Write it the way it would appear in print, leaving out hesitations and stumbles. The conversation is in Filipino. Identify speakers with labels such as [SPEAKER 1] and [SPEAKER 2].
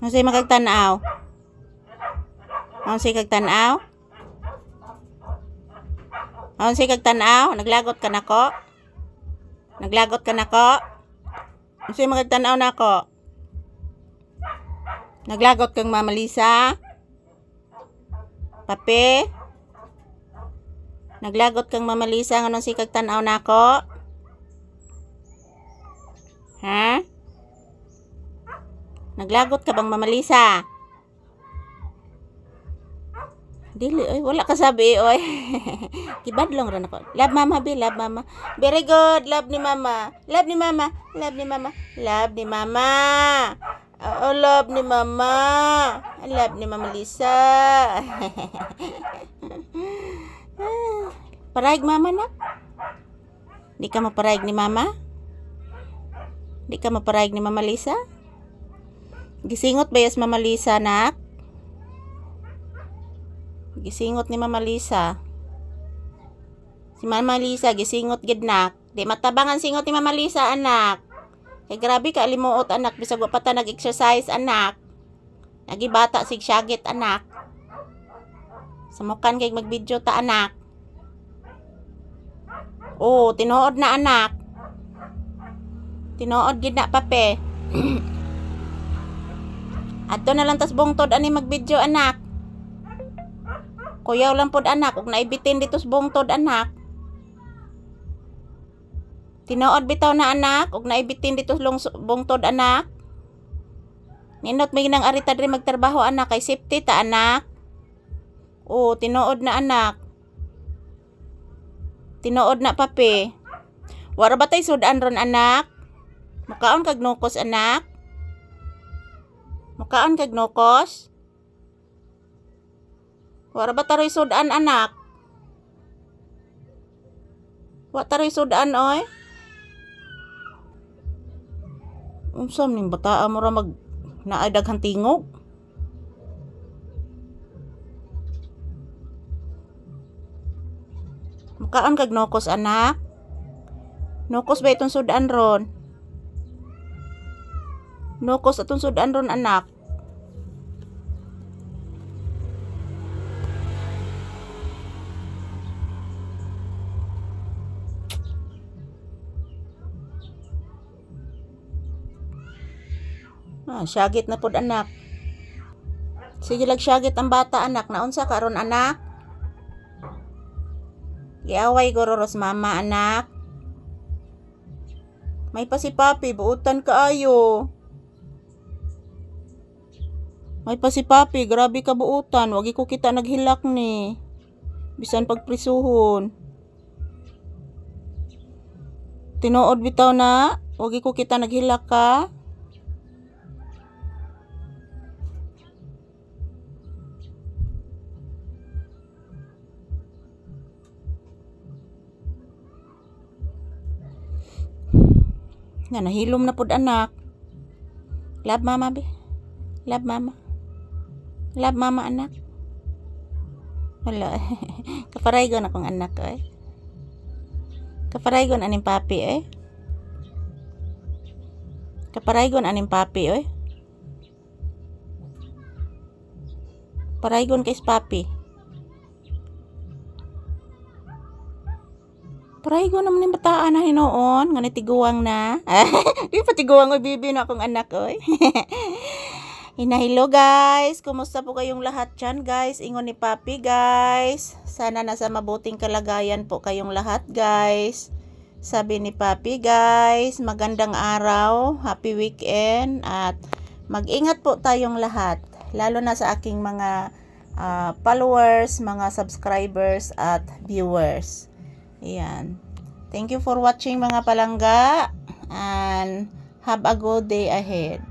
[SPEAKER 1] Unsay makagtanaw? Unsay kagtanaw? Unsay kagtanaw? Naglagot ka nako? Naglagot ka nako? Unsay makagtanaw nako? Naglagot kang Mama Lisa? Pape? Naglagot kang Mama Lisa nganong si kagtanaw nako? Ha? Naglagot ka bang Mama Lisa? Dili, oy, wala ka sabi, oy. Kibadlong ran ako. Love mama, be, love mama. Very good, love ni mama. Love ni mama, love ni mama. Love ni mama. Oh, love ni mama. Love ni Mama Lisa. Parayag mama na? Di ka maparayag ni mama? Di ka maparayag ni Mama Lisa? Gisingot ba yes Mama Lisa, nak? Gisingot ni Mama Lisa. Si Mama Lisa, gisingot gid nak. Di matabangan singot ni Mama Lisa, anak. Kay grabe ka limuot, anak. Bisag wa pa ta nag-exercise, anak. Nagibata sig syagit, anak. Samukan kay mag-video ta, anak. Oh, tinuod na, anak. Tinuod gid na, pape. Adto na lang tas bungtod ani mag-video, anak. Kuyaw lang pod, anak, ug naibitin dito sa bungtod, anak. Tinuod bitaw na, anak, ug naibitin dito sa bungtod, anak. Nindot may nang arita diri magtrabaho, anak, kay safety ta, anak. Oh, tinuod na, anak. Tinuod na, pape. Wara ba tay sudan ron, anak? Mukaon kag nukos, anak? Mukaon kag nukos? Wara ba taroy sudan, anak? Wa taroy sudan, oy? Unsam ning bataa mo ra mag naay daghang tingog? Mukaon kag nukos, anak? Nukos ba itong sudan ron? Nukos atong sudan ron, anak. Syagit na pod, anak. Sige lag syagit ang bata, anak. Naunsa karon, anak? Giaway gororos mama, anak. May pa si papi, buutan kaayo. May pa si papi, grabe ka buutan. Wagi ko kita naghilak ni. Bisan pagprisuhon. Tinuod bitaw na. Wagi ko kita naghilak ka. Nga nahilom na pod, anak. Love mama, be. Love mama. Love mama, anak. Wala. Kaparaygon akong anak, eh. Kaparaygon aning papi, eh. Kaparaygon aning papi, eh. Paraygon kay papi. Paraygon naman yung bataan na hinoon. Nga tiguang na. Di pa tiguang, oy, bibi na akong anak, oy. Hinahilo, guys. Kumusta po kayong lahat dyan, guys? Ingon ni papi, guys. Sana nasa mabuting kalagayan po kayong lahat, guys. Sabi ni papi, guys. Magandang araw. Happy weekend. At mag-ingat po tayong lahat. Lalo na sa aking mga followers, mga subscribers at viewers. Ayan. Thank you for watching, mga palangga. And have a good day ahead.